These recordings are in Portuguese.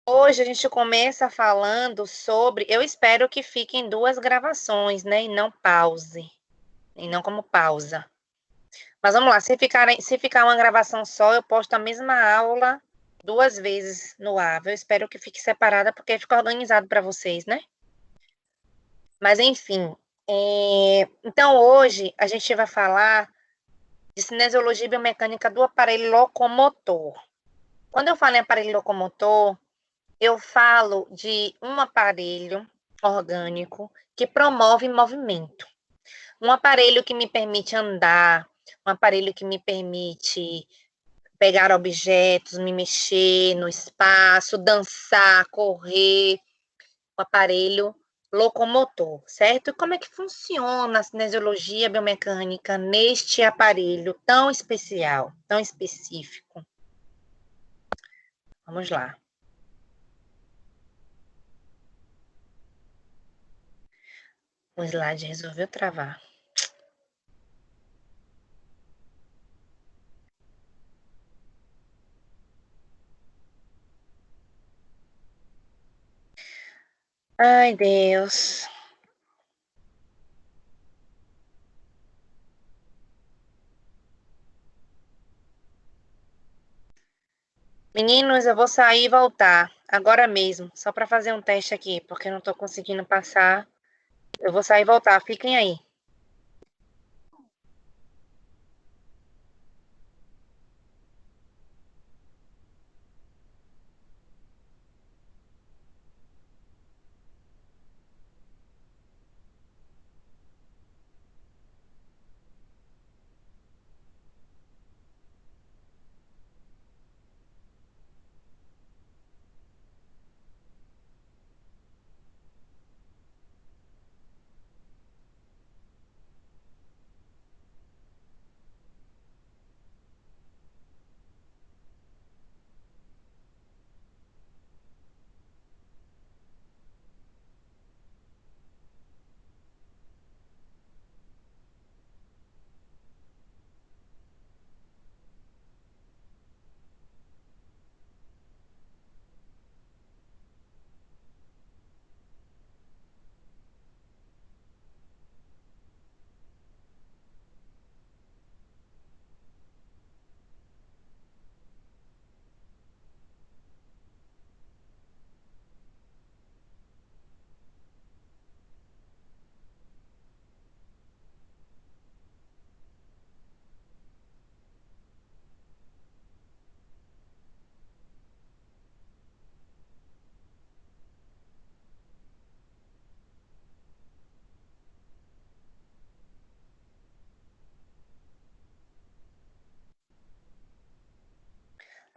Hoje a gente começa falando sobre, eu espero que fiquem duas gravações, né, e não pause, e não como pausa. Mas vamos lá, se ficar uma gravação só, eu posto a mesma aula duas vezes no ar. Eu espero que fique separada, porque fica organizado para vocês, né? Mas, enfim, então hoje a gente vai falar de cinesiologia biomecânica do aparelho locomotor. Quando eu falo em aparelho locomotor, eu falo de um aparelho orgânico que promove movimento. Um aparelho que me permite andar, um aparelho que me permite pegar objetos, me mexer no espaço, dançar, correr, o aparelho locomotor, certo? E como é que funciona a cinesiologia biomecânica neste aparelho tão especial, tão específico? Vamos lá. O slide resolveu travar. Ai, Deus. Meninos, eu vou sair e voltar agora mesmo, só para fazer um teste aqui, porque eu não estou conseguindo passar. Eu vou sair e voltar, fiquem aí.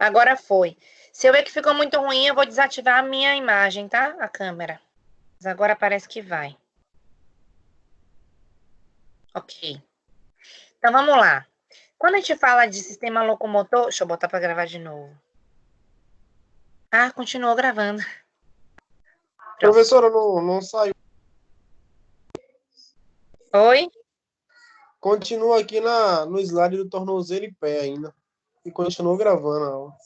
Agora foi. Se eu ver que ficou muito ruim, eu vou desativar a minha imagem, tá? A câmera. Mas agora parece que vai. Ok. Então vamos lá. Quando a gente fala de sistema locomotor, deixa eu botar para gravar de novo. Ah, continuou gravando. Pronto. Professora, não saiu. Oi? Continua aqui no slide do tornozelo e pé ainda. E continuou gravando a aula.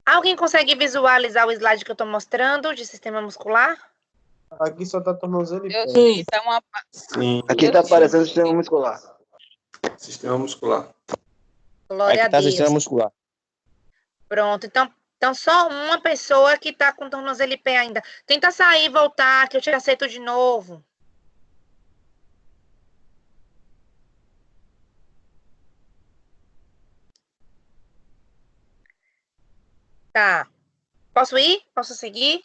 Alguém consegue visualizar o slide que eu estou mostrando de sistema muscular? Aqui só tá tornozelo e pé. Sim, tá uma... Sim. Aqui está aparecendo o sistema muscular. Sistema muscular. Glória Aqui a está o Deus. sistema muscular. Pronto, então só uma pessoa que está com tornozelo e pé ainda. Tenta sair e voltar, que eu te aceito de novo. Tá. Posso ir? Posso seguir?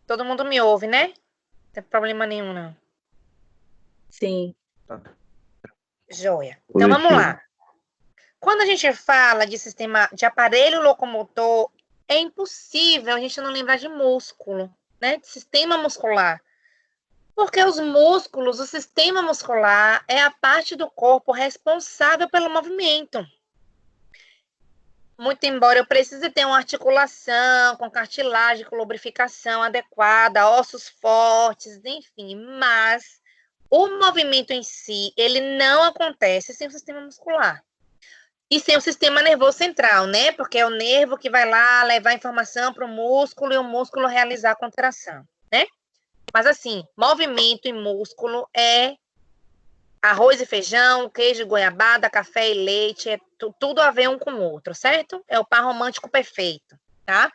Todo mundo me ouve, né? Não tem problema nenhum, não. Sim. Joia. Então vamos lá. Quando a gente fala de sistema de aparelho locomotor, é impossível a gente não lembrar de músculo, né? De sistema muscular. Porque os músculos, o sistema muscular é a parte do corpo responsável pelo movimento. Muito embora eu precise ter uma articulação com cartilagem, com lubrificação adequada, ossos fortes, enfim, mas o movimento em si, ele não acontece sem o sistema muscular. E sem o sistema nervoso central, né? Porque é o nervo que vai lá levar informação para o músculo e o músculo realizar a contração, né? Mas assim, movimento e músculo é arroz e feijão, queijo e goiabada, café e leite, é tudo a ver um com o outro, certo? É o par romântico perfeito, tá?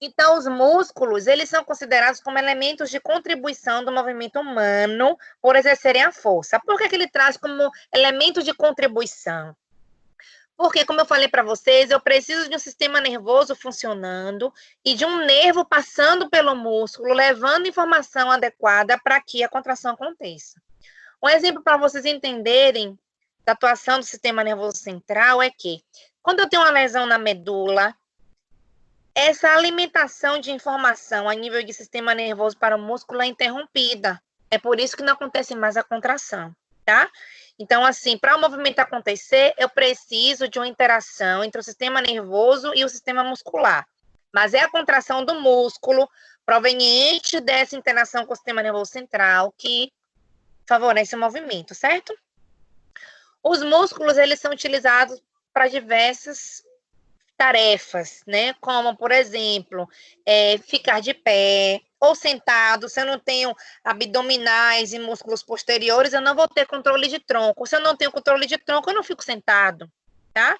Então, os músculos, eles são considerados como elementos de contribuição do movimento humano por exercerem a força. Por que ele traz como elemento de contribuição? Porque, como eu falei para vocês, eu preciso de um sistema nervoso funcionando e de um nervo passando pelo músculo, levando informação adequada para que a contração aconteça. Um exemplo para vocês entenderem da atuação do sistema nervoso central é que, quando eu tenho uma lesão na medula, essa alimentação de informação a nível de sistema nervoso para o músculo é interrompida. É por isso que não acontece mais a contração, tá? Então, assim, para o movimento acontecer, eu preciso de uma interação entre o sistema nervoso e o sistema muscular. Mas é a contração do músculo proveniente dessa interação com o sistema nervoso central que favorece o movimento, certo? Os músculos, eles são utilizados para diversas tarefas, né? Como, por exemplo, ficar de pé ou sentado. Se eu não tenho abdominais e músculos posteriores, eu não vou ter controle de tronco. Se eu não tenho controle de tronco, eu não fico sentado, tá?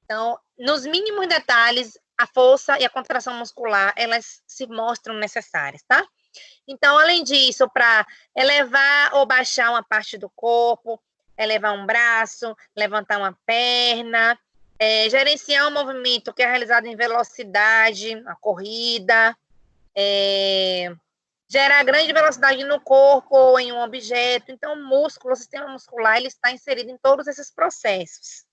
Então, nos mínimos detalhes, a força e a contração muscular, elas se mostram necessárias, tá? Então, além disso, para elevar ou baixar uma parte do corpo, elevar um braço, levantar uma perna, gerenciar um movimento que é realizado em velocidade, a corrida, gerar grande velocidade no corpo ou em um objeto. Então, o músculo, o sistema muscular, ele está inserido em todos esses processos.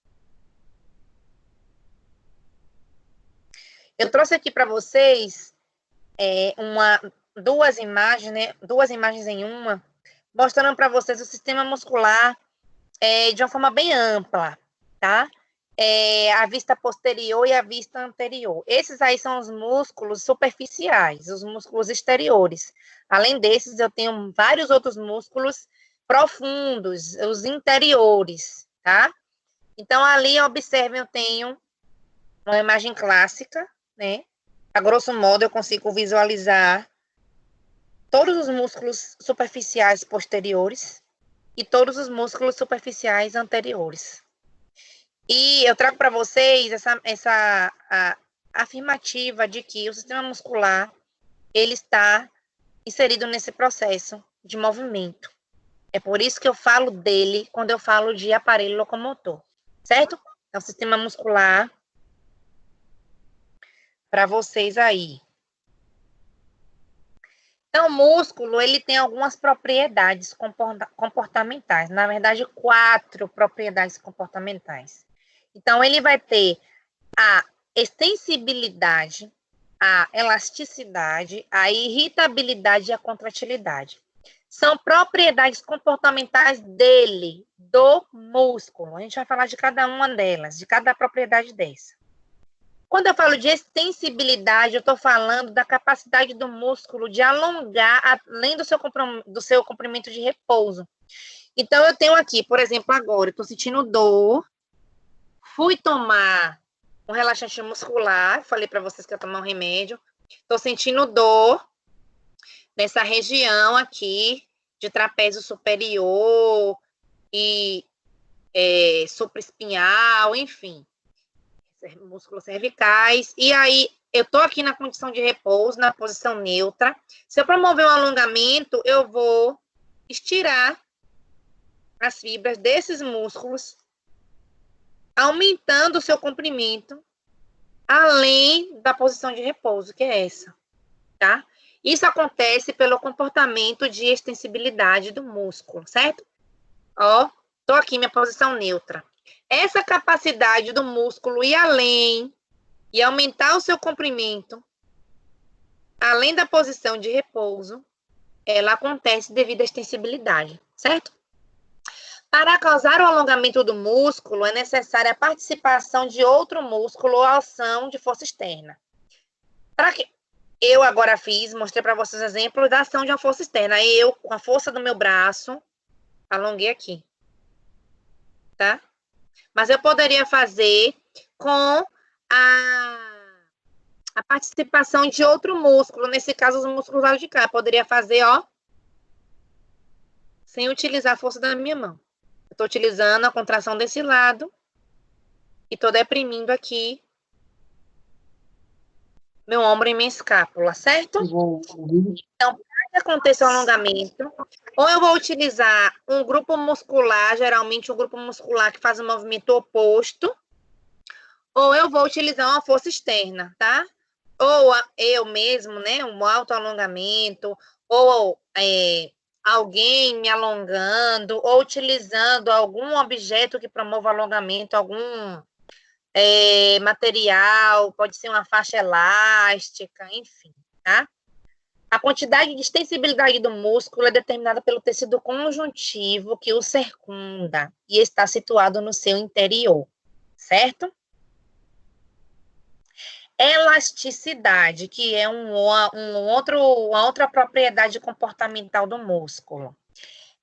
Eu trouxe aqui para vocês duas imagens, né? Duas imagens em uma, mostrando para vocês o sistema muscular de uma forma bem ampla, tá? A vista posterior e a vista anterior. Esses aí são os músculos superficiais, os músculos exteriores. Além desses, eu tenho vários outros músculos profundos, os interiores, tá? Então, ali, observem, eu tenho uma imagem clássica, né? A grosso modo, eu consigo visualizar todos os músculos superficiais posteriores e todos os músculos superficiais anteriores. E eu trago para vocês essa afirmativa de que o sistema muscular, ele está inserido nesse processo de movimento. É por isso que eu falo dele quando eu falo de aparelho locomotor, certo? É o sistema muscular para vocês aí. Então, o músculo, ele tem algumas propriedades comportamentais. Na verdade, 4 propriedades comportamentais. Então, ele vai ter a extensibilidade, a elasticidade, a irritabilidade e a contratilidade. São propriedades comportamentais dele, do músculo. A gente vai falar de cada uma delas, de cada propriedade dessa. Quando eu falo de extensibilidade, eu estou falando da capacidade do músculo de alongar além do seu comprimento de repouso. Então, eu tenho aqui, por exemplo, agora, eu estou sentindo dor, fui tomar um relaxante muscular, falei para vocês que eu ia tomar um remédio, estou sentindo dor nessa região aqui, de trapézio superior e supraespinhal, enfim, músculos cervicais, e aí eu tô aqui na condição de repouso, na posição neutra. Se eu promover um alongamento, eu vou estirar as fibras desses músculos, aumentando o seu comprimento, além da posição de repouso, que é essa, tá? Isso acontece pelo comportamento de extensibilidade do músculo, certo? Ó, tô aqui, minha posição neutra. Essa capacidade do músculo ir além e aumentar o seu comprimento, além da posição de repouso, ela acontece devido à extensibilidade, certo? Para causar o alongamento do músculo, é necessária a participação de outro músculo ou ação de força externa. Para que eu agora mostrei para vocês exemplo da ação de uma força externa. Eu, com a força do meu braço, Alonguei aqui. Tá? Mas eu poderia fazer com a participação de outro músculo, nesse caso, os músculos lá de cá. Eu poderia fazer, ó, sem utilizar a força da minha mão. Eu tô utilizando a contração desse lado e tô deprimindo aqui meu ombro e minha escápula, certo? Então, para que aconteça o alongamento, ou eu vou utilizar um grupo muscular, geralmente um grupo muscular que faz um movimento oposto, ou eu vou utilizar uma força externa, tá? Ou eu mesmo, né, um autoalongamento, ou alguém me alongando, ou utilizando algum objeto que promova alongamento, algum material, pode ser uma faixa elástica, enfim, tá? A quantidade de extensibilidade do músculo é determinada pelo tecido conjuntivo que o circunda e está situado no seu interior, certo? Elasticidade, que é uma outra propriedade comportamental do músculo.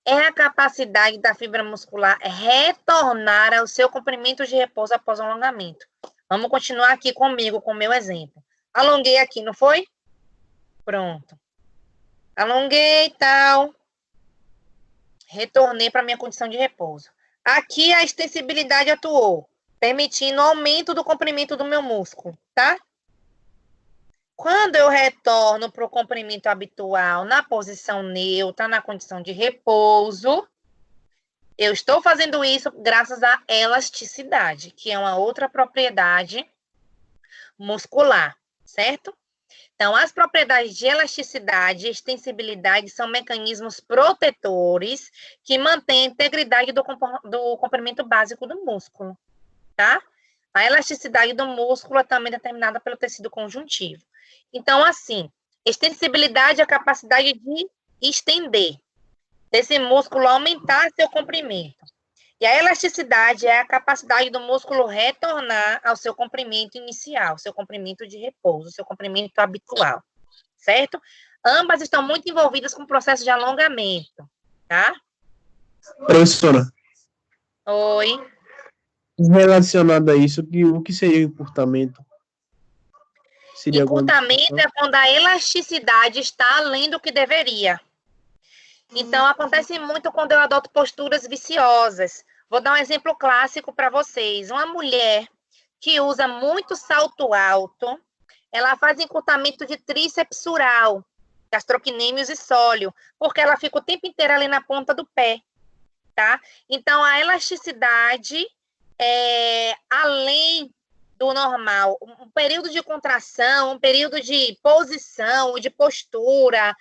É a capacidade da fibra muscular retornar ao seu comprimento de repouso após o alongamento. Vamos continuar aqui comigo, com o meu exemplo. Alonguei aqui, não foi? Pronto. Alonguei e tal. Retornei para minha condição de repouso. Aqui a extensibilidade atuou, permitindo o aumento do comprimento do meu músculo, tá? Quando eu retorno para o comprimento habitual na posição neutra, na condição de repouso, eu estou fazendo isso graças à elasticidade, que é uma outra propriedade muscular, certo? Então, as propriedades de elasticidade e extensibilidade são mecanismos protetores que mantêm a integridade do comprimento básico do músculo, tá? A elasticidade do músculo é também determinada pelo tecido conjuntivo. Então, assim, extensibilidade é a capacidade de estender, desse músculo aumentar seu comprimento. E a elasticidade é a capacidade do músculo retornar ao seu comprimento inicial, seu comprimento de repouso, seu comprimento habitual, certo? Ambas estão muito envolvidas com o processo de alongamento, tá? Professora, Oi. relacionado a isso, o que seria o encurtamento? Seria Encurtamento é quando a elasticidade está além do que deveria. Então, acontece muito quando eu adoto posturas viciosas. Vou dar um exemplo clássico para vocês. Uma mulher que usa muito salto alto, ela faz encurtamento de tríceps sural, gastrocnêmios e sóleo, porque ela fica o tempo inteiro ali na ponta do pé, tá? Então, a elasticidade é além do normal. Um período de contração, um período de posição, de postura,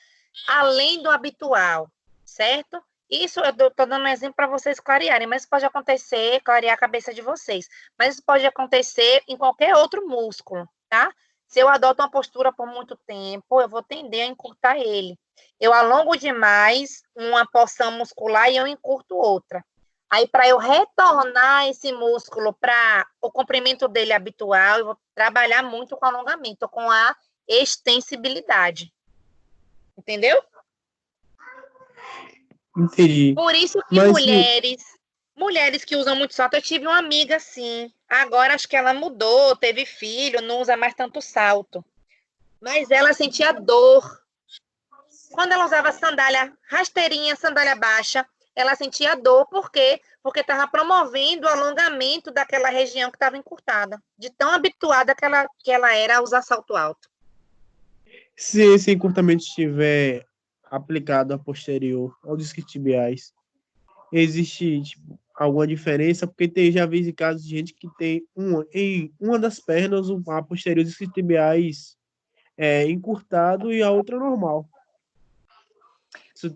além do habitual, certo? Isso eu estou dando um exemplo para vocês clarearem, mas isso pode acontecer, clarear a cabeça de vocês, mas isso pode acontecer em qualquer outro músculo, tá? Se eu adoto uma postura por muito tempo, eu vou tender a encurtar ele. Eu alongo demais uma porção muscular e eu encurto outra. Aí, para eu retornar esse músculo para o comprimento dele habitual, eu vou trabalhar muito com alongamento, com a extensibilidade. Entendeu? Entendi. Por isso que mulheres que usam muito salto, eu tive uma amiga assim. Agora acho que ela mudou, teve filho, não usa mais tanto salto. Mas ela sentia dor. Quando ela usava sandália rasteirinha, sandália baixa, ela sentia dor. Por quê? Porque estava promovendo o alongamento daquela região que estava encurtada, de tão habituada que ela era a usar salto alto. Se esse encurtamento estiver aplicado a posterior aos isquiotibiais, existe alguma diferença? Porque já vi casos de gente que tem em uma das pernas a posterior dos isquiotibiais encurtado e a outra normal.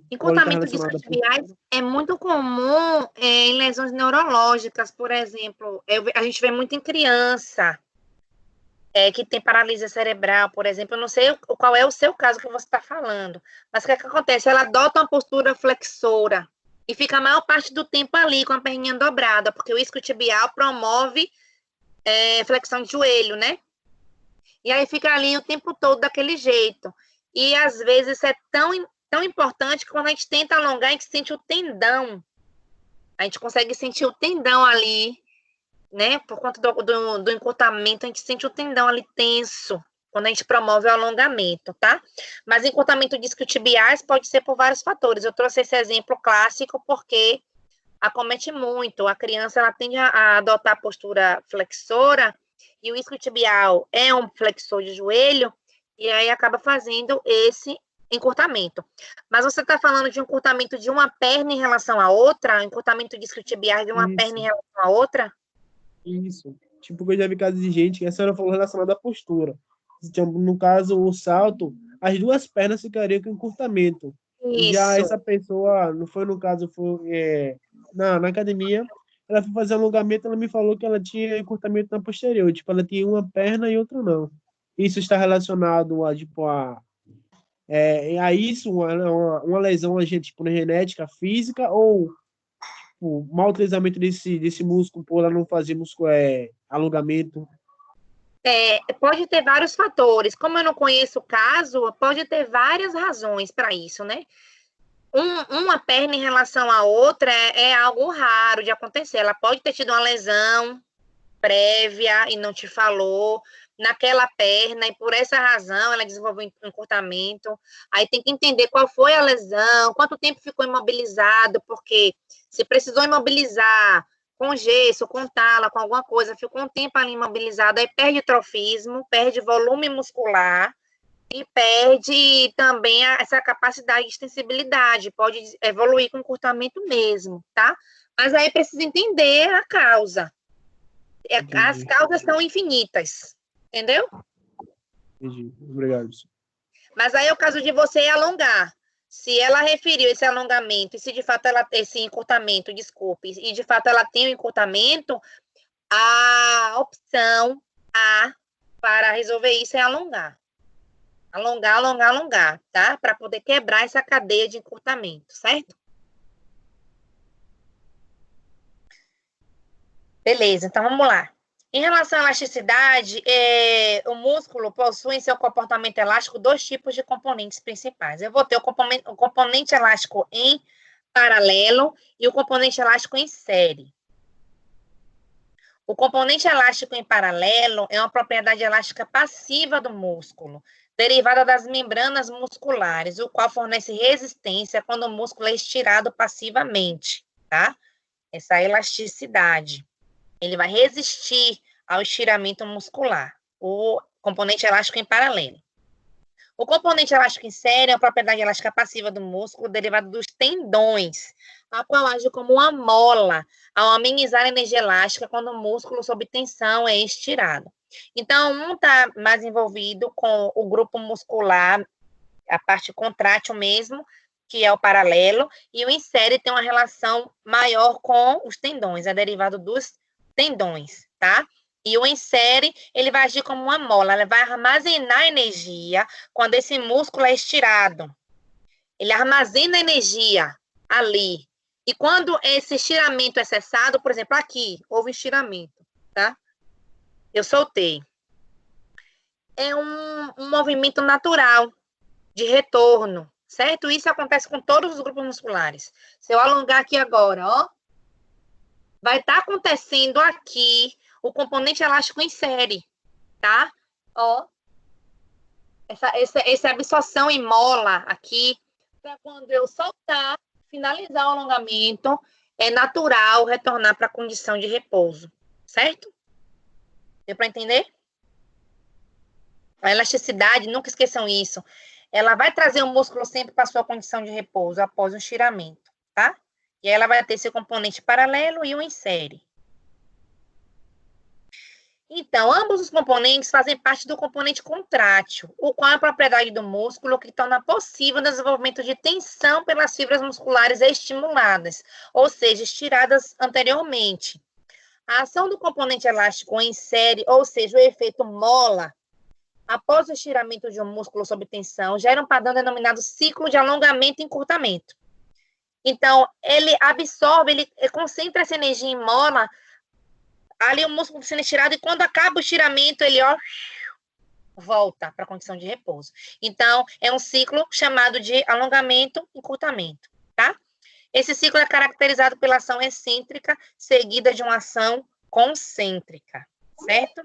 Encurtamento de isquiotibiais é muito comum em lesões neurológicas, por exemplo. A gente vê muito em criança que tem paralisia cerebral, por exemplo. Eu não sei qual é o seu caso que você está falando, mas o que acontece? Ela adota uma postura flexora e fica a maior parte do tempo ali com a perninha dobrada, porque o isquiotibial promove flexão de joelho, né? E aí fica ali o tempo todo daquele jeito. E às vezes é tão importante que quando a gente tenta alongar, a gente sente o tendão A gente consegue sentir o tendão ali, né? Por conta do encurtamento, a gente sente o tendão ali tenso quando a gente promove o alongamento, tá? Mas encurtamento discotibiais pode ser por vários fatores. Eu trouxe esse exemplo clássico porque acomete muito. A criança ela tende a adotar a postura flexora e o isquiotibial é um flexor de joelho e aí acaba fazendo esse encurtamento. Mas você está falando de encurtamento de uma perna em relação à outra? Encurtamento discotibial de uma perna em relação à outra? Isso. Tipo, eu já vi casos de gente que a senhora falou relacionado à postura. No caso, o salto, as duas pernas ficariam com encurtamento. Já Isso. essa pessoa, não foi no caso, foi na academia, ela foi fazer alongamento, ela me falou que ela tinha encurtamento na posterior, tipo, ela tinha uma perna e outra não. Isso está relacionado a, tipo, a isso, uma lesão, tipo, na genética física, ou tipo, mau utilizamento desse músculo por ela não fazer alongamento? Pode ter vários fatores. Como eu não conheço o caso, pode ter várias razões para isso, né? Uma perna em relação à outra é algo raro de acontecer. Ela pode ter tido uma lesão prévia e não te falou naquela perna, e por essa razão ela desenvolveu um encurtamento. Aí tem que entender qual foi a lesão, quanto tempo ficou imobilizado, porque se precisou imobilizar com gesso, com tala, com alguma coisa, ficou um tempo ali imobilizado, aí perde trofismo, perde volume muscular, e perde também essa capacidade de extensibilidade, pode evoluir com encurtamento mesmo, tá? Mas aí precisa entender a causa. As causas são infinitas, entendeu? Entendi. Obrigado. Mas aí é o caso de você alongar. Se ela referiu esse alongamento, e se de fato ela tem esse encurtamento, desculpe, e de fato ela tem o encurtamento, a opção A para resolver isso é alongar. Alongar, alongar, alongar, tá? Para poder quebrar essa cadeia de encurtamento, certo? Beleza, então vamos lá. Em relação à elasticidade, o músculo possui em seu comportamento elástico dois tipos de componentes principais. Eu vou ter o componente elástico em paralelo e o componente elástico em série. O componente elástico em paralelo é uma propriedade elástica passiva do músculo, derivada das membranas musculares, o qual fornece resistência quando o músculo é estirado passivamente, tá? Essa elasticidade. Ele vai resistir ao estiramento muscular, o componente elástico em paralelo. O componente elástico em série é uma propriedade elástica passiva do músculo derivada dos tendões, a qual age como uma mola ao amenizar a energia elástica quando o músculo sob tensão é estirado. Então, um está mais envolvido com o grupo muscular, a parte contrátil mesmo, que é o paralelo, e o em série tem uma relação maior com os tendões, é derivado dos tendões, tá? E o em série, ele vai agir como uma mola, ele vai armazenar energia quando esse músculo é estirado. Ele armazena energia ali. E quando esse estiramento é cessado, por exemplo, aqui, houve estiramento, tá? Eu soltei. É um movimento natural de retorno, certo? Isso acontece com todos os grupos musculares. Se eu alongar aqui agora, ó, vai estar acontecendo aqui o componente elástico em série, tá? Ó, essa absorção em mola aqui, para quando eu soltar, finalizar o alongamento, é natural retornar para a condição de repouso, certo? Deu para entender? A elasticidade, nunca esqueçam isso, ela vai trazer o músculo sempre para a sua condição de repouso após o estiramento, tá? E aí ela vai ter seu componente paralelo e um em série. Então, ambos os componentes fazem parte do componente contrátil, o qual é a propriedade do músculo que torna possível o desenvolvimento de tensão pelas fibras musculares estimuladas, ou seja, estiradas anteriormente. A ação do componente elástico em série, ou seja, o efeito mola, após o estiramento de um músculo sob tensão, gera um padrão denominado ciclo de alongamento e encurtamento. Então, ele absorve, ele concentra essa energia em mola, ali o músculo sendo estirado, e quando acaba o estiramento, ele, ó, volta para a condição de repouso. Então, é um ciclo chamado de alongamento e encurtamento, tá? Esse ciclo é caracterizado pela ação excêntrica seguida de uma ação concêntrica, certo?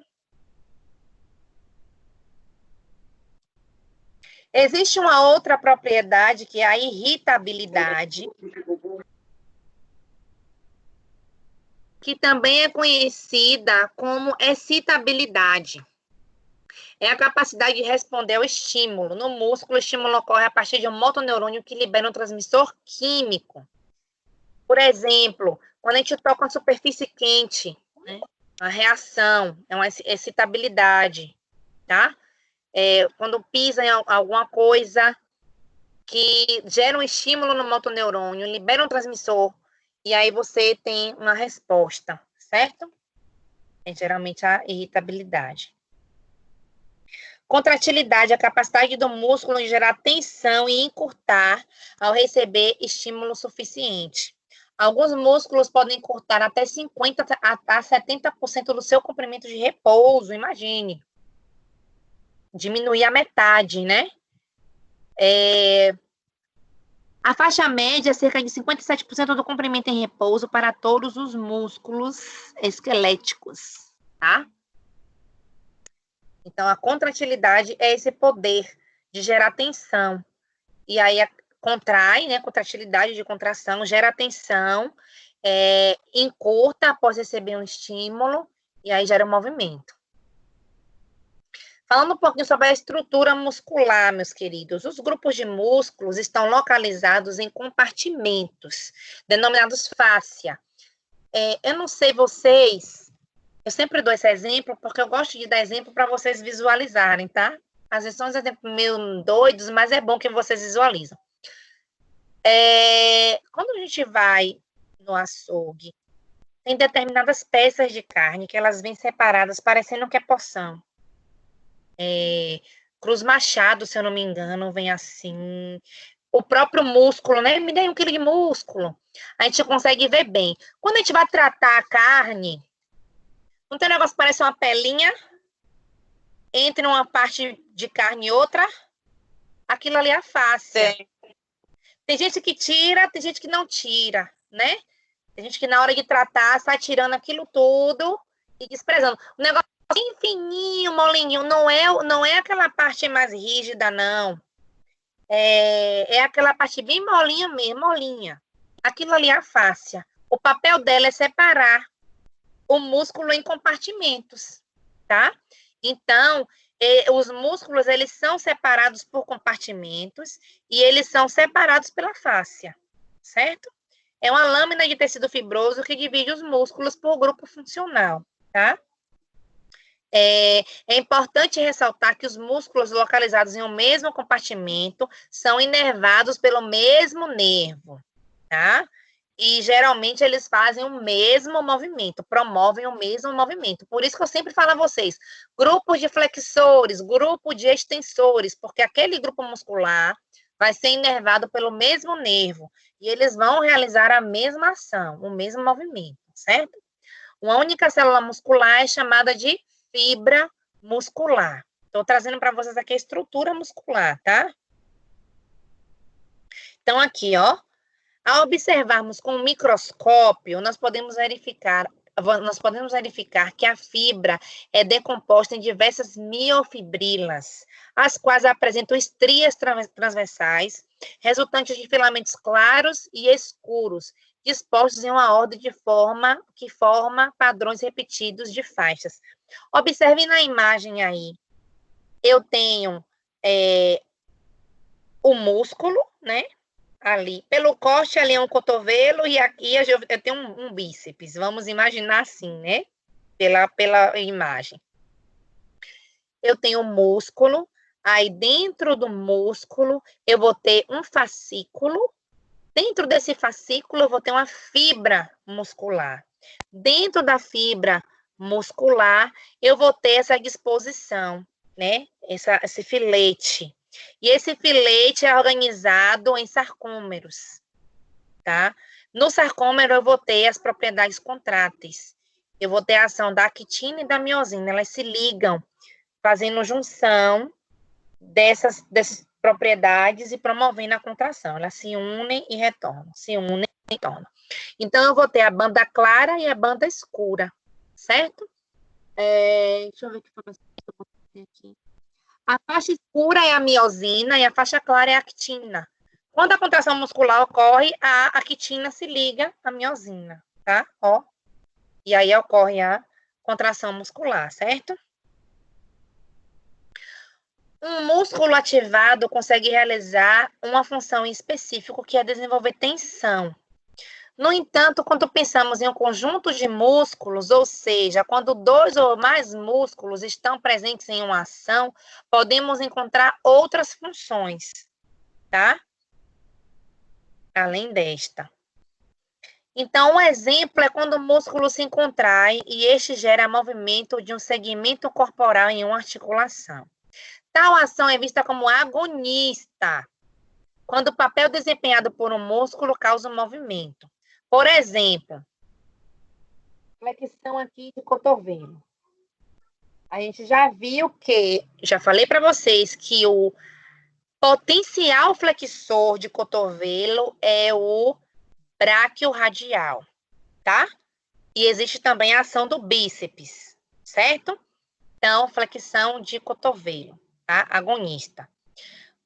Existe uma outra propriedade que é a irritabilidade, que também é conhecida como excitabilidade. É a capacidade de responder ao estímulo. No músculo, o estímulo ocorre a partir de um motoneurônio que libera um transmissor químico. Por exemplo, quando a gente toca uma superfície quente, né, uma reação, é uma excitabilidade, tá? Quando pisa em alguma coisa que gera um estímulo no motoneurônio, libera um transmissor, e aí você tem uma resposta, certo? É geralmente a irritabilidade. Contratilidade, a capacidade do músculo de gerar tensão e encurtar ao receber estímulo suficiente. Alguns músculos podem encurtar até 50% a 70% do seu comprimento de repouso, imagine. Diminuir a metade, né? A faixa média é cerca de 57% do comprimento em repouso para todos os músculos esqueléticos, tá? Então, a contratilidade é esse poder de gerar tensão. E aí, contrai, né? Contratilidade de contração, gera tensão, encurta após receber um estímulo, e aí gera um movimento. Falando um pouquinho sobre a estrutura muscular, meus queridos, os grupos de músculos estão localizados em compartimentos, denominados fáscia. Eu não sei vocês, eu sempre dou esse exemplo, porque eu gosto de dar exemplo para vocês visualizarem, tá? Às vezes são uns exemplos meio doidos, mas é bom que vocês visualizam. Quando a gente vai no açougue, tem determinadas peças de carne que elas vêm separadas, parecendo que é porção. Cruz Machado, se eu não me engano, vem assim. O próprio músculo, né? Me dê 1 quilo de músculo. A gente consegue ver bem. Quando a gente vai tratar a carne, não tem um negócio que parece uma pelinha entre uma parte de carne e outra? Aquilo ali é a fáscia. Tem gente que tira, tem gente que não tira, né? Tem gente que na hora de tratar sai tirando aquilo tudo e desprezando. O negócio bem fininho, molinho, não é aquela parte mais rígida, não. É aquela parte bem molinha mesmo, molinha. Aquilo ali é a fáscia. O papel dela é separar o músculo em compartimentos, tá? Então, os músculos, eles são separados por compartimentos e eles são separados pela fáscia, certo? É uma lâmina de tecido fibroso que divide os músculos por grupo funcional, tá? É importante ressaltar que os músculos localizados em um mesmo compartimento são inervados pelo mesmo nervo, tá? E geralmente eles fazem o mesmo movimento, promovem o mesmo movimento. Por isso que eu sempre falo a vocês, grupos de flexores, grupo de extensores, porque aquele grupo muscular vai ser inervado pelo mesmo nervo e eles vão realizar a mesma ação, o mesmo movimento, certo? Uma única célula muscular é chamada de fibra muscular. Estou trazendo para vocês aqui a estrutura muscular, tá? Então, aqui, ó, ao observarmos com o microscópio, nós podemos verificar que a fibra é decomposta em diversas miofibrilas, as quais apresentam estrias transversais, resultantes de filamentos claros e escuros, dispostos em uma ordem que forma padrões repetidos de faixas. Observe na imagem aí, eu tenho o músculo, né? Ali, pelo corte, ali é um cotovelo e aqui eu tenho um bíceps, vamos imaginar assim, né? Pela imagem. Eu tenho um músculo, aí dentro do músculo eu vou ter um fascículo, dentro desse fascículo eu vou ter uma fibra muscular. Dentro da fibra muscular eu vou ter essa disposição, né? Esse filete. E esse filete é organizado em sarcômeros, tá? No sarcômero eu vou ter as propriedades contráteis. Eu vou ter a ação da actina e da miosina, elas se ligam, fazendo junção desses propriedades e promovendo a contração. Elas se unem e retornam, se unem e retornam. Então, eu vou ter a banda clara e a banda escura, certo? Deixa eu ver o que foi que eu botei aqui. A faixa escura é a miosina e a faixa clara é a actina. Quando a contração muscular ocorre, a actina se liga à miosina, tá? Ó. E aí ocorre a contração muscular, certo? Um músculo ativado consegue realizar uma função em específico, que é desenvolver tensão. No entanto, quando pensamos em um conjunto de músculos, ou seja, quando 2 ou mais músculos estão presentes em uma ação, podemos encontrar outras funções, tá? Além desta. Então, um exemplo é quando o músculo se contrai e este gera movimento de um segmento corporal em uma articulação. Tal ação é vista como agonista, quando o papel desempenhado por um músculo causa um movimento. Por exemplo, flexão aqui de cotovelo. A gente já viu já falei para vocês que o potencial flexor de cotovelo é o bráquio radial, tá? E existe também a ação do bíceps, certo? Então, flexão de cotovelo, tá? Agonista.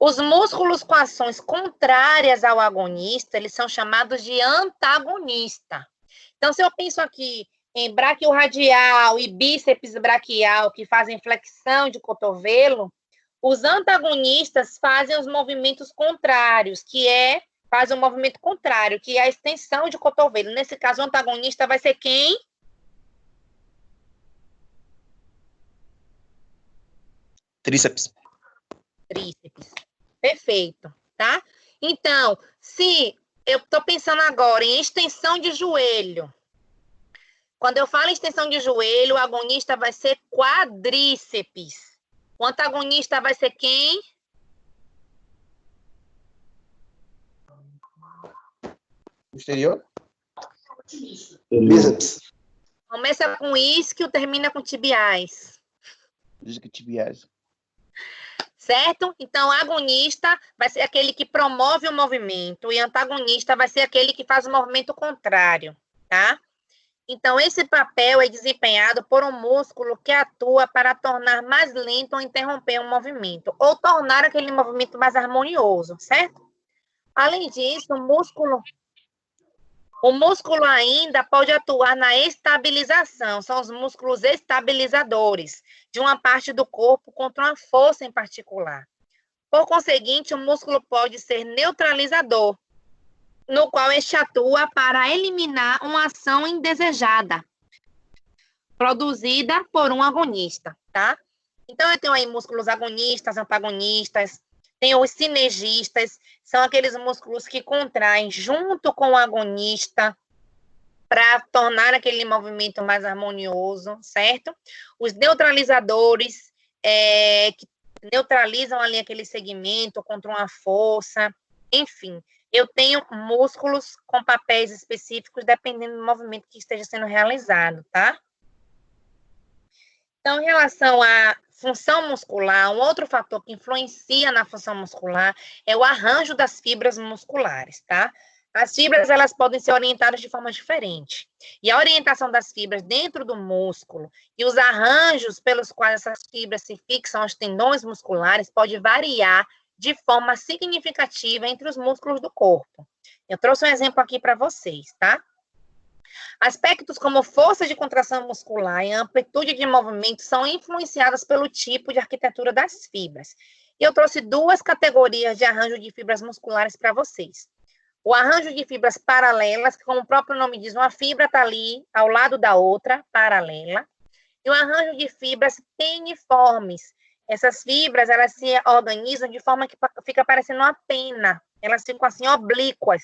Os músculos com ações contrárias ao agonista, eles são chamados de antagonista. Então, se eu penso aqui em bráquio radial e bíceps braquial, que fazem flexão de cotovelo, os antagonistas fazem os movimentos contrários, faz um movimento contrário, que é a extensão de cotovelo. Nesse caso, o antagonista vai ser quem? Tríceps. Tríceps. Perfeito, tá? Então, se eu estou pensando agora em extensão de joelho, quando eu falo em extensão de joelho, o agonista vai ser quadríceps. O antagonista vai ser quem? Posterior. Bíceps. Começa com isquio, termina com tibiais. Isquiotibiais. Certo? Então, agonista vai ser aquele que promove o movimento e antagonista vai ser aquele que faz o movimento contrário, tá? Então, esse papel é desempenhado por um músculo que atua para tornar mais lento ou interromper um movimento, ou tornar aquele movimento mais harmonioso, certo? Além disso, o músculo ainda pode atuar na estabilização, são os músculos estabilizadores de uma parte do corpo contra uma força em particular. Por conseguinte, o músculo pode ser neutralizador, no qual este atua para eliminar uma ação indesejada, produzida por um agonista, tá? Então, eu tenho aí músculos agonistas, antagonistas, tenho os sinergistas, são aqueles músculos que contraem junto com o agonista para tornar aquele movimento mais harmonioso, certo? Os neutralizadores, que neutralizam ali aquele segmento contra uma força, enfim. Eu tenho músculos com papéis específicos dependendo do movimento que esteja sendo realizado, tá? Então, em relação à função muscular, um outro fator que influencia na função muscular é o arranjo das fibras musculares, tá? As fibras, elas podem ser orientadas de forma diferente. E a orientação das fibras dentro do músculo e os arranjos pelos quais essas fibras se fixam aos tendões musculares pode variar de forma significativa entre os músculos do corpo. Eu trouxe um exemplo aqui para vocês, tá? Aspectos como força de contração muscular e amplitude de movimento são influenciados pelo tipo de arquitetura das fibras. E eu trouxe duas categorias de arranjo de fibras musculares para vocês. O arranjo de fibras paralelas, que como o próprio nome diz, uma fibra está ali ao lado da outra, paralela. E o arranjo de fibras peniformes. Essas fibras, elas se organizam de forma que fica parecendo uma pena. Elas ficam assim, oblíquas,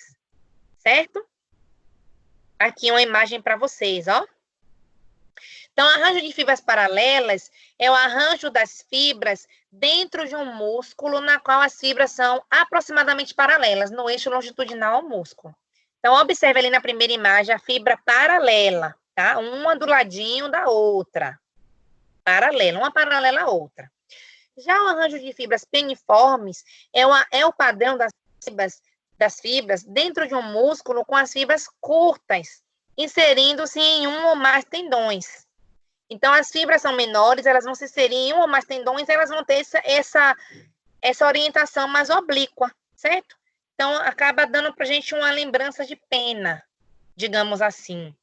certo? Aqui uma imagem para vocês, ó. Então, o arranjo de fibras paralelas é o arranjo das fibras dentro de um músculo na qual as fibras são aproximadamente paralelas, no eixo longitudinal ao músculo. Então, observe ali na primeira imagem a fibra paralela, tá? Uma do ladinho da outra. Paralela, uma paralela à outra. Já o arranjo de fibras peniformes é o padrão das fibras dentro de um músculo com as fibras curtas, inserindo-se em um ou mais tendões. Então, as fibras são menores, elas vão se inserir em um ou mais tendões, elas vão ter essa orientação mais oblíqua, certo? Então, acaba dando para a gente uma lembrança de pena, digamos assim.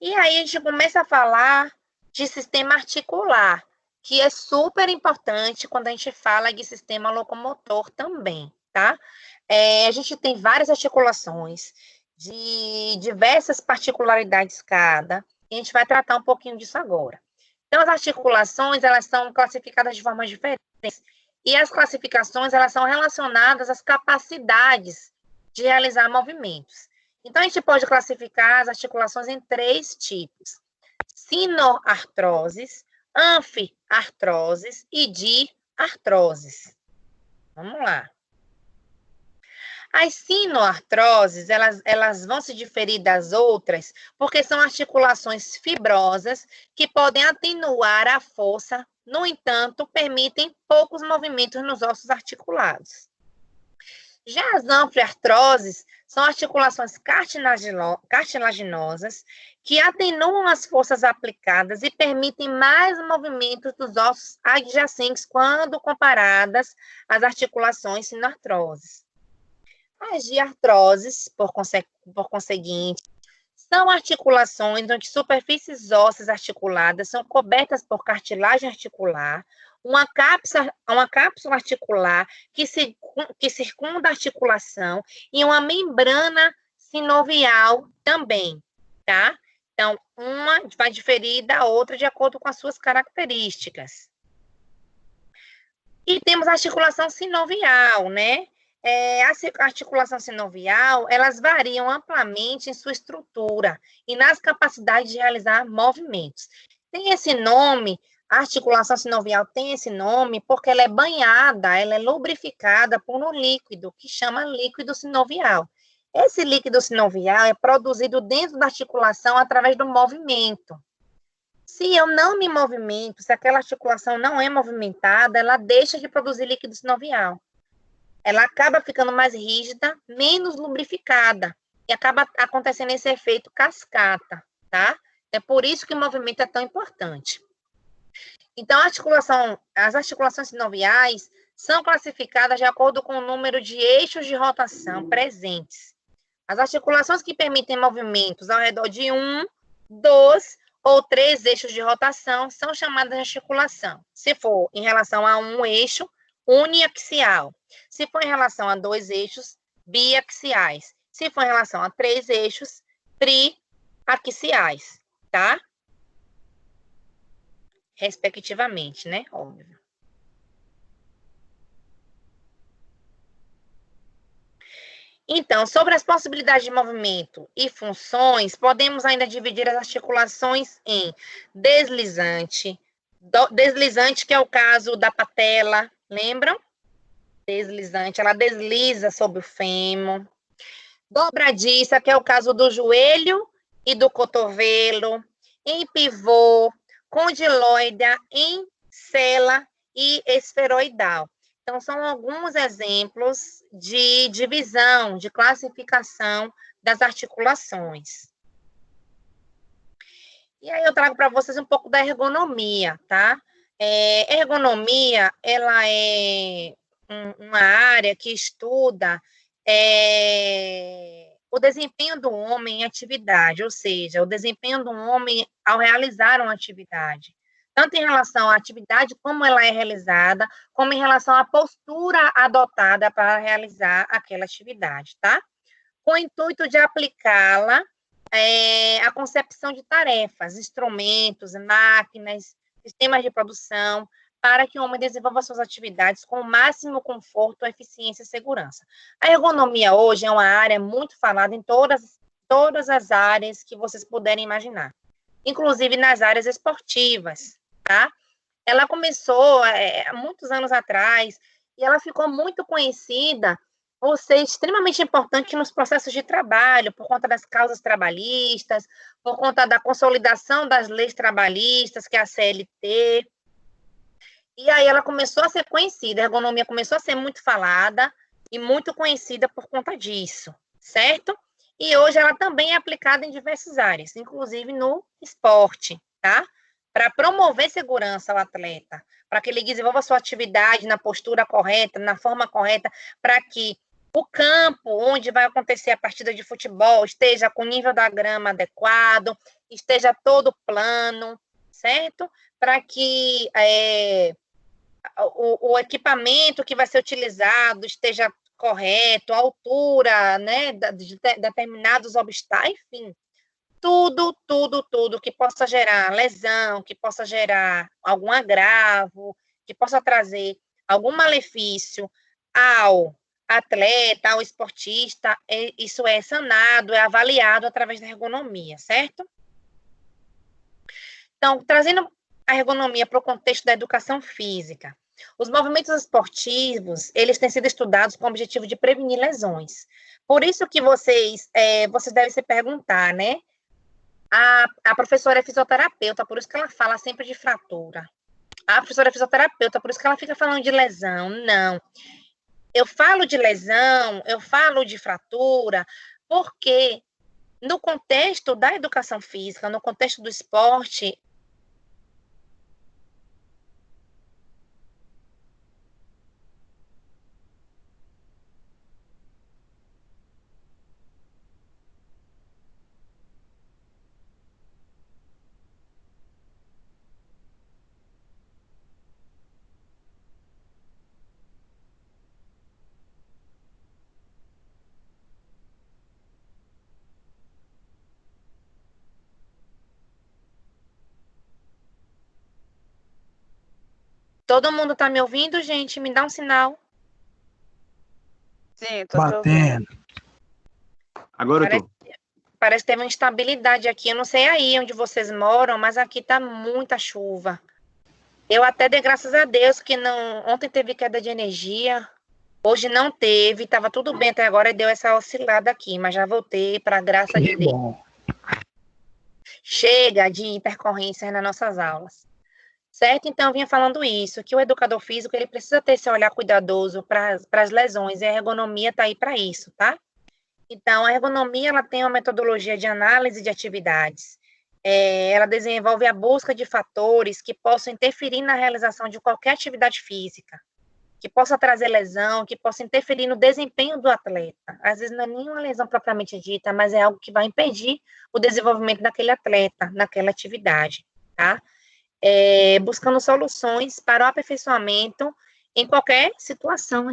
E aí, a gente começa a falar de sistema articular, que é super importante quando a gente fala de sistema locomotor também, tá? A gente tem várias articulações, de diversas particularidades cada, e a gente vai tratar um pouquinho disso agora. Então, as articulações, elas são classificadas de formas diferentes, e as classificações, elas são relacionadas às capacidades de realizar movimentos. Então, a gente pode classificar as articulações em 3 tipos: sinoartroses, anfiartroses e diartroses. Vamos lá. As sinoartroses, elas vão se diferir das outras porque são articulações fibrosas que podem atenuar a força, no entanto, permitem poucos movimentos nos ossos articulados. Já as anfiartroses são articulações cartilaginosas que atenuam as forças aplicadas e permitem mais movimentos dos ossos adjacentes quando comparadas às articulações sinoartroses. As diartroses, por conseguinte, são articulações onde superfícies ósseas articuladas são cobertas por cartilagem articular, uma cápsula articular que circunda a articulação e uma membrana sinovial também, tá? Então, uma vai diferir da outra de acordo com as suas características. E temos a articulação sinovial, né? A articulação sinovial, elas variam amplamente em sua estrutura e nas capacidades de realizar movimentos. Tem esse nome, a articulação sinovial tem esse nome porque ela é banhada, ela é lubrificada por um líquido que chama líquido sinovial. Esse líquido sinovial é produzido dentro da articulação através do movimento. Se eu não me movimento, se aquela articulação não é movimentada, ela deixa de produzir líquido sinovial. Ela acaba ficando mais rígida, menos lubrificada, e acaba acontecendo esse efeito cascata, tá? É por isso que o movimento é tão importante. Então, as articulações sinoviais são classificadas de acordo com o número de eixos de rotação presentes. As articulações que permitem movimentos ao redor de 1, 2 ou 3 eixos de rotação são chamadas de articulação. Se for em relação a um eixo, uniaxial. Se for em relação a 2 eixos, biaxiais. Se for em relação a 3 eixos, triaxiais, tá? Respectivamente, né? Óbvio. Então, sobre as possibilidades de movimento e funções, podemos ainda dividir as articulações em deslizante, que é o caso da patela, lembram? Deslizante, ela desliza sobre o fêmur. Dobradiça, que é o caso do joelho e do cotovelo. Em pivô, condiloide, em sela e esferoidal. Então, são alguns exemplos de divisão, de classificação das articulações. E aí eu trago para vocês um pouco da ergonomia, tá? Ergonomia, ela é uma área que estuda o desempenho do homem em atividade, ou seja, o desempenho do homem ao realizar uma atividade. Tanto em relação à atividade, como ela é realizada, como em relação à postura adotada para realizar aquela atividade, tá? Com o intuito de aplicá-la à concepção de tarefas, instrumentos, máquinas, sistemas de produção, para que o homem desenvolva suas atividades com o máximo conforto, eficiência e segurança. A ergonomia hoje é uma área muito falada em todas as áreas que vocês puderem imaginar, inclusive nas áreas esportivas, tá? Ela começou há muitos anos atrás e ela ficou muito conhecida por ser extremamente importante nos processos de trabalho, por conta das causas trabalhistas, por conta da consolidação das leis trabalhistas, que é a CLT, E aí ela começou a ser conhecida, a ergonomia começou a ser muito falada e muito conhecida por conta disso, certo? E hoje ela também é aplicada em diversas áreas, inclusive no esporte, tá? Para promover segurança ao atleta, para que ele desenvolva sua atividade na postura correta, na forma correta, para que o campo onde vai acontecer a partida de futebol esteja com o nível da grama adequado, esteja todo plano, certo? Para que o equipamento que vai ser utilizado esteja correto, a altura, né, de determinados obstáculos, enfim, tudo que possa gerar lesão, que possa gerar algum agravo, que possa trazer algum malefício ao atleta, ao esportista, isso é sanado, é avaliado através da ergonomia, certo? Então, trazendo a ergonomia para o contexto da educação física, os movimentos esportivos, eles têm sido estudados com o objetivo de prevenir lesões. Por isso que vocês devem se perguntar, né? A professora é fisioterapeuta, por isso que ela fala sempre de fratura. A professora é fisioterapeuta, por isso que ela fica falando de lesão. Não. Eu falo de lesão, eu falo de fratura, porque no contexto da educação física, no contexto do esporte, todo mundo está me ouvindo, gente? Me dá um sinal. Sim, tô te ouvindo. Agora eu tô. Parece que teve uma instabilidade aqui. Eu não sei aí onde vocês moram, mas aqui está muita chuva. Eu até dei graças a Deus que não. Ontem teve queda de energia, hoje não teve, estava tudo bem até agora e deu essa oscilada aqui, mas já voltei para a graça de Deus. Bom. Chega de intercorrências nas nossas aulas. Certo? Então, eu vinha falando isso, que o educador físico, ele precisa ter esse olhar cuidadoso para as lesões, e a ergonomia está aí para isso, tá? Então, a ergonomia, ela tem uma metodologia de análise de atividades. Ela desenvolve a busca de fatores que possam interferir na realização de qualquer atividade física, que possa trazer lesão, que possa interferir no desempenho do atleta. Às vezes não é nem uma lesão propriamente dita, mas é algo que vai impedir o desenvolvimento daquele atleta, naquela atividade, tá? Buscando soluções para o aperfeiçoamento em qualquer situação.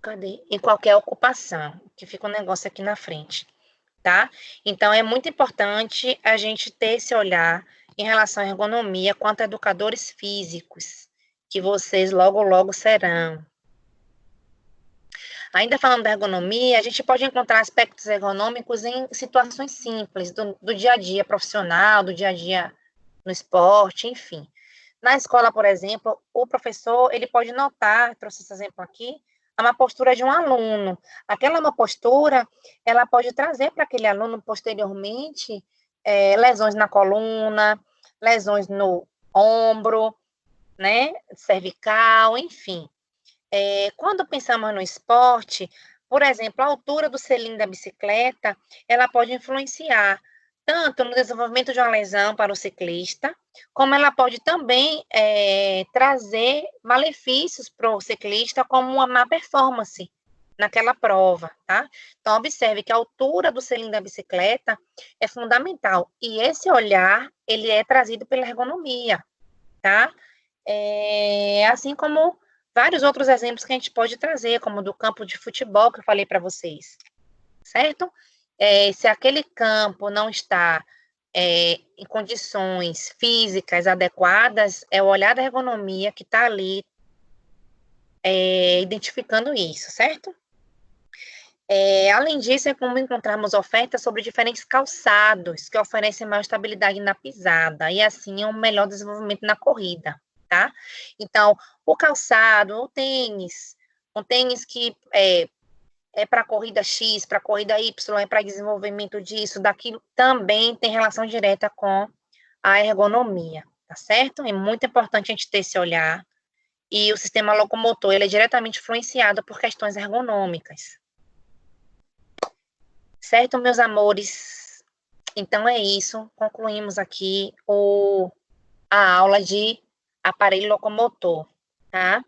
Cadê? Em qualquer ocupação, que fica um negócio aqui na frente, tá? Então, é muito importante a gente ter esse olhar em relação à ergonomia quanto a educadores físicos, que vocês logo, logo serão. Ainda falando da ergonomia, a gente pode encontrar aspectos ergonômicos em situações simples, do dia a dia profissional, do dia a dia no esporte, enfim. Na escola, por exemplo, o professor, ele pode notar, trouxe esse exemplo aqui, uma postura de um aluno. Aquela uma postura, ela pode trazer para aquele aluno, posteriormente, lesões na coluna, lesões no ombro, né, cervical, enfim. Quando pensamos no esporte, por exemplo, a altura do selim da bicicleta, ela pode influenciar tanto no desenvolvimento de uma lesão para o ciclista, como ela pode também trazer malefícios para o ciclista, como uma má performance naquela prova, tá? Então, observe que a altura do selim da bicicleta é fundamental, e esse olhar, ele é trazido pela ergonomia, tá? Assim como vários outros exemplos que a gente pode trazer, como do campo de futebol que eu falei para vocês, certo? Se aquele campo não está em condições físicas adequadas, é o olhar da ergonomia que está ali identificando isso, certo? Além disso, é como encontrarmos ofertas sobre diferentes calçados que oferecem maior estabilidade na pisada e assim um melhor desenvolvimento na corrida, tá? Então, o calçado, o tênis, um tênis que é para corrida X, para corrida Y, é para desenvolvimento disso, daquilo, também tem relação direta com a ergonomia, tá certo? É muito importante a gente ter esse olhar. E o sistema locomotor, ele é diretamente influenciado por questões ergonômicas. Certo, meus amores? Então é isso. Concluímos aqui a aula de aparelho locomotor, tá?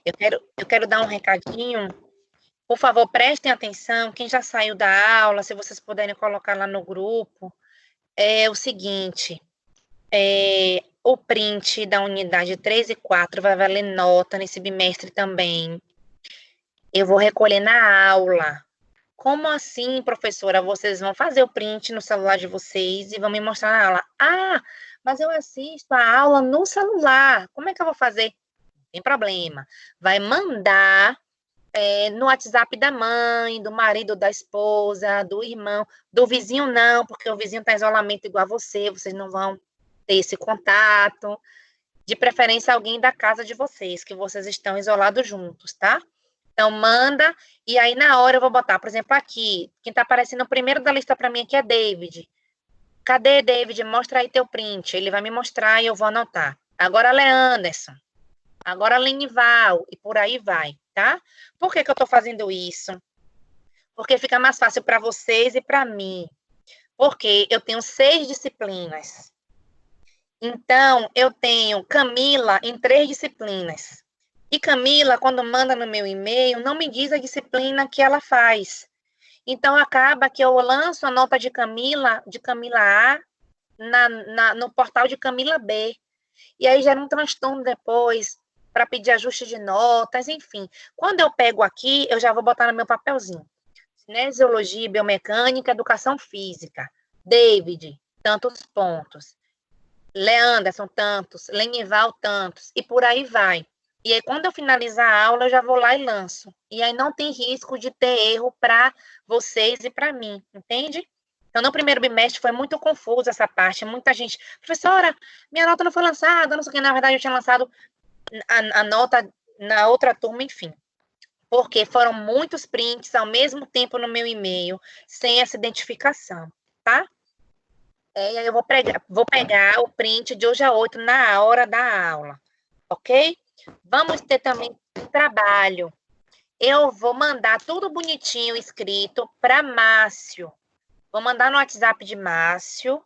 Eu quero dar um recadinho. Por favor, prestem atenção. Quem já saiu da aula, se vocês puderem colocar lá no grupo, é o seguinte. O print da unidade 3 e 4 vai valer nota nesse bimestre também. Eu vou recolher na aula. Como assim, professora? Vocês vão fazer o print no celular de vocês e vão me mostrar na aula. Ah, mas eu assisto a aula no celular. Como é que eu vou fazer? Não tem problema. Vai mandar no WhatsApp da mãe, do marido, da esposa, do irmão, do vizinho não, porque o vizinho está em isolamento igual a você, vocês não vão ter esse contato. De preferência, alguém da casa de vocês, que vocês estão isolados juntos, tá? Então, manda, e aí na hora eu vou botar, por exemplo, aqui, quem tá aparecendo o primeiro da lista para mim aqui é David. Cadê, David? Mostra aí teu print. Ele vai me mostrar e eu vou anotar. Agora, Leanderson. Agora, Lenival. E por aí vai, tá? Por que que eu tô fazendo isso? Porque fica mais fácil para vocês e para mim. Porque eu tenho 6 disciplinas. Então, eu tenho Camila em 3 disciplinas. E Camila, quando manda no meu e-mail, não me diz a disciplina que ela faz. Então, acaba que eu lanço a nota de Camila A no portal de Camila B. E aí gera um transtorno depois para pedir ajuste de notas, enfim. Quando eu pego aqui, eu já vou botar no meu papelzinho. Cinesiologia, biomecânica, educação física. David, tantos pontos. Leanderson, tantos. Lenival, tantos. E por aí vai. E aí, quando eu finalizar a aula, eu já vou lá e lanço. E aí não tem risco de ter erro para vocês e para mim, entende? Então, no primeiro bimestre foi muito confuso essa parte. Muita gente, professora, minha nota não foi lançada, não sei o que. Na verdade, eu tinha lançado a nota na outra turma, enfim. Porque foram muitos prints ao mesmo tempo no meu e-mail, sem essa identificação, tá? E aí eu vou pegar o print de hoje a 8 na hora da aula, ok? Vamos ter também trabalho. Eu vou mandar tudo bonitinho escrito para Márcio. Vou mandar no WhatsApp de Márcio.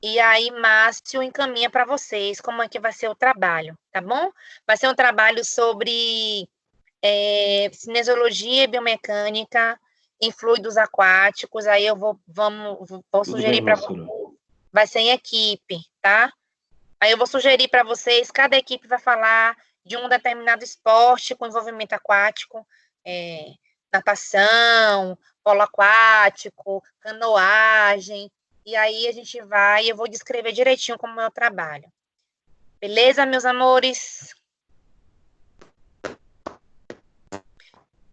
E aí, Márcio encaminha para vocês como é que vai ser o trabalho, tá bom? Vai ser um trabalho sobre cinesiologia e biomecânica em fluidos aquáticos. Aí eu vou sugerir para vocês. Vai ser em equipe, tá? Aí eu vou sugerir para vocês, cada equipe vai falar de um determinado esporte com envolvimento aquático, natação, polo aquático, canoagem, e aí a gente vai, eu vou descrever direitinho como é o trabalho. Beleza, meus amores?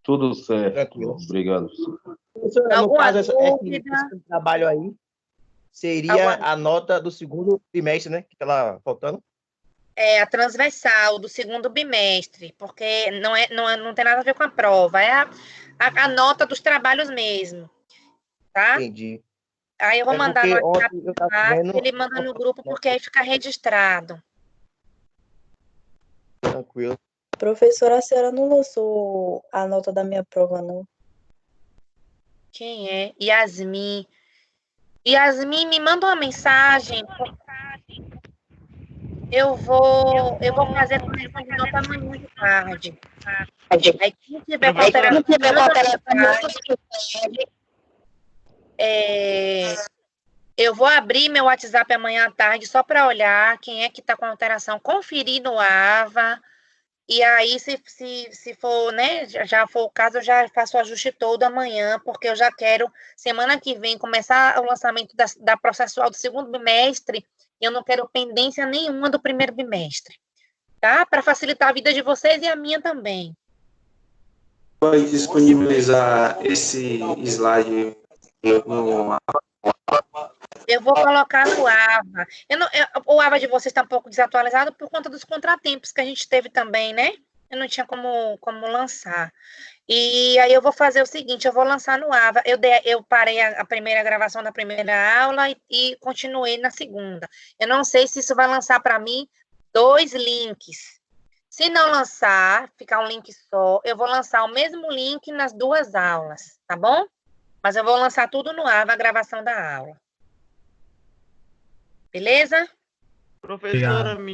Tudo certo. Tranquilo. Obrigado. Professora, no Alguma caso, dúvida? esse trabalho aí seria a nota do segundo trimestre, né? Que tá lá faltando. A transversal do segundo bimestre, porque não tem nada a ver com a prova, é a nota dos trabalhos mesmo, tá? Entendi. Aí eu vou mandar no WhatsApp, ontem eu tava vendo... ele manda no grupo, porque aí fica registrado. Tranquilo. Professora, a senhora não lançou a nota da minha prova, não? Quem é? Yasmin. Yasmin, me manda uma mensagem. Eu vou fazer correção de nota amanhã de tarde. Aí, quem tiver com alteração, eu vou abrir meu WhatsApp amanhã à tarde só para olhar quem é que está com alteração, conferir no AVA, e aí, se for, né, já for o caso, eu já faço o ajuste todo amanhã, porque eu já quero, semana que vem, começar o lançamento da processual do segundo bimestre, e eu não quero pendência nenhuma do primeiro bimestre, tá? Para facilitar a vida de vocês e a minha também. Vai disponibilizar esse slide no... Eu vou colocar no AVA. O AVA de vocês está um pouco desatualizado por conta dos contratempos que a gente teve também, né? eu não tinha como lançar. E aí eu vou fazer o seguinte, eu vou lançar no Ava. Eu parei a primeira gravação da primeira aula e continuei na segunda. Eu não sei se isso vai lançar para mim 2 links. Se não lançar, ficar um link só, eu vou lançar o mesmo link nas 2 aulas, tá bom? Mas eu vou lançar tudo no Ava, a gravação da aula. Beleza? Professora, Obrigado. me